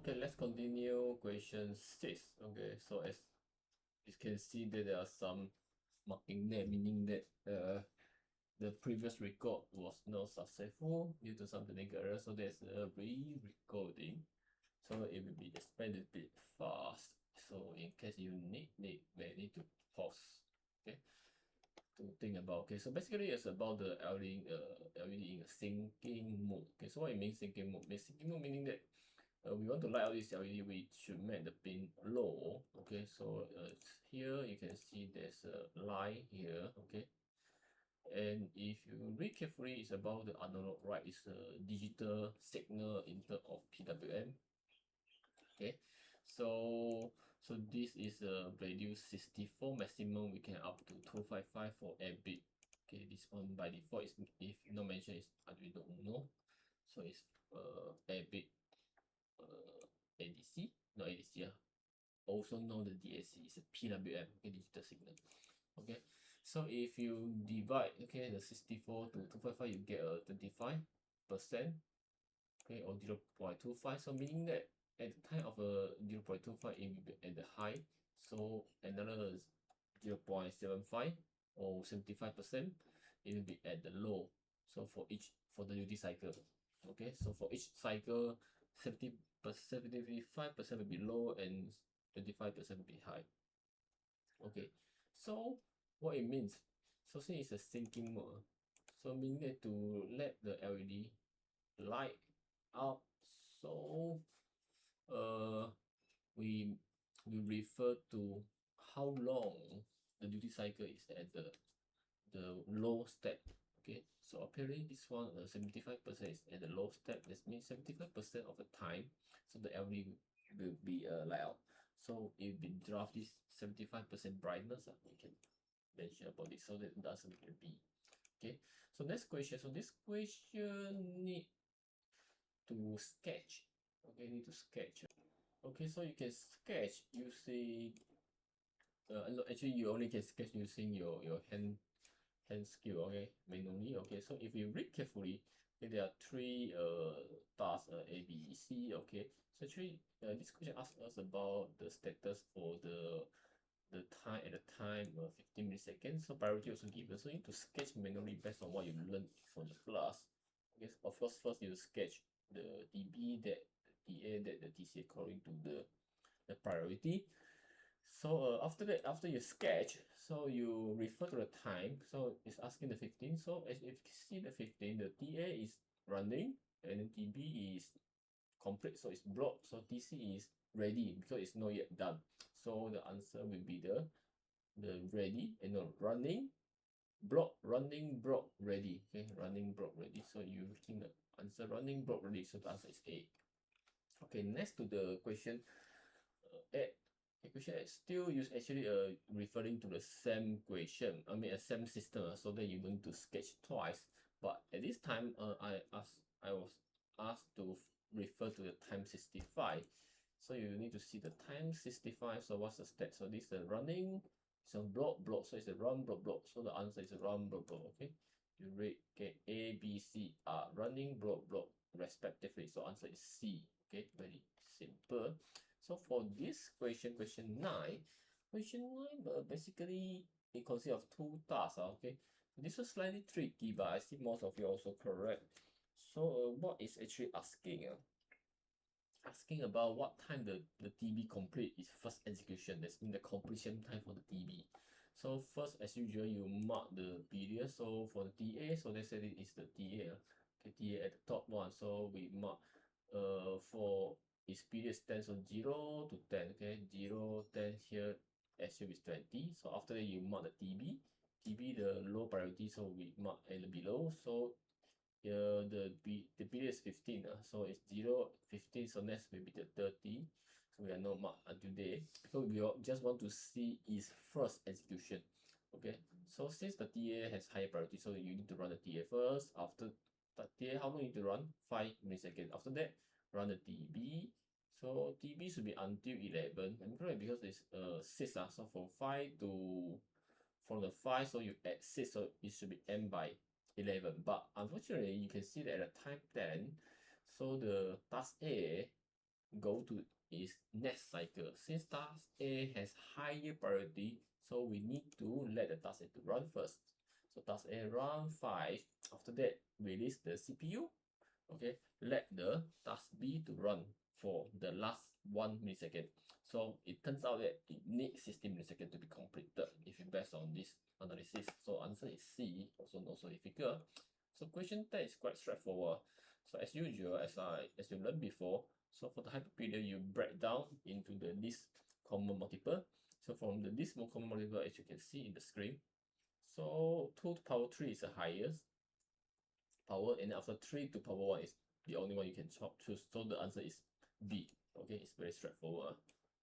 Okay, let's continue question 6. Okay, so as you can see that there are some marking there, meaning that the previous record was not successful due to some technical error, so there's a re-recording. So it will be expanded a bit fast. So in case you may need to pause. Okay, to think about. Okay, so basically it's about the LED in a syncing mode. Okay, so what it means syncing mode? Syncing mode meaning that we want to light out this LED, we should make the pin low. Okay, so here you can see there's a line here. Okay, and if you read carefully, it's about the analogWrite. It's a digital signal in terms of PWM. Okay, so this is a value 64 maximum. We can up to 255 for 8 bit. Okay, this one by default is, if not mentioned, is Arduino Uno. So it's 8 bit ADC, not ADC, also know the DAC is a PWM, okay, digital signal. Okay, so if you divide, okay, the 64 to 255, you get a 25%, okay, or 0.25. So meaning that at the time of a 0.25, it will be at the high. So another 0.75 or 75%, it will be at the low. So for the duty cycle, okay, so for each cycle, 75% will be low and 25% will be high. Okay, so what it means, so since it's a syncing mode, so meaning that to let the LED light up, so we refer to how long the duty cycle is at the low step. Okay, so apparently this one 75% is at the low step. That means 75% of the time, so the LED will be light out. So it will draft this 75% brightness. We can mention about this, so that doesn't be. Okay, so next question. So this question need to sketch. Okay, need to sketch. Okay, so you can sketch using no, actually you only can sketch using your hand skill. Okay, manually. Okay, so if you read carefully, okay, there are three tasks, A, B, C. Okay, so actually this question asks us about the status for the time at the time 15 milliseconds. So priority also given, so you need to sketch manually based on what you learned from the class. Okay, of course first you sketch the TB, that the TA, that the TC according to the priority. So after that, after you sketch, so you refer to the time. So it's asking the 15. So as if you see the 15, the TA is running and then TB is complete, so it's blocked. So TC is ready because it's not yet done. So the answer will be the ready and no running block, running block ready. Okay, running block ready. So you think the answer running block ready. So the answer is A. Okay, next to the question 8. Question still use actually referring to the same question. I mean a same system, so that you don't need to sketch twice. But at this time, I was asked to refer to the time 65. So you need to see the time 65. So what's the stat? So this is a running. It's a block. So it's a run block. So the answer is a run block. Okay, you read, okay, A, B, C are running block respectively. So answer is C. Okay, very simple. So for this question 9, basically it consists of two tasks. Okay, this is slightly tricky, but I see most of you also correct. So what is actually asking? Asking about what time the TB complete is first execution. That's mean the completion time for the TB. So first, as usual, you mark the period. So for the TA, so let's say it is the TA. Okay, TA at the top one. So we mark for its period stands on 0 to 10. Okay, 0, 10 here, assume is 20. So after that, you mark the TB. TB the low priority, so we mark and below. So the period is 15. So it's 0, 15. So next will be the 30. So we are not marked until there because we just want to see its first execution. Okay, so since the TA has higher priority, so you need to run the TA first. After the TA, how long you need to run? 5 milliseconds. After that, run the TB. So TB should be until 11. I'm correct because it's 6. So from the 5, so you add 6, so it should be end by 11. But unfortunately, you can see that at the time 10, so the task A go to its next cycle. Since task A has higher priority, so we need to let the task A to run first. So task A run 5. After that, release the CPU. Okay, let the task B to run for the last 1 millisecond. So it turns out that it needs 60 milliseconds to be completed if you based on this analysis. So answer is C, also not so difficult. So question 10 is quite straightforward. So as usual, as you learned before, so for the hyperperiod, you break down into the least common multiple. So from the least common multiple, as you can see in the screen, so 2 to power 3 is the highest power, and after 3 to power 1 is the only one you can choose. So the answer is B. Okay, it's very straightforward.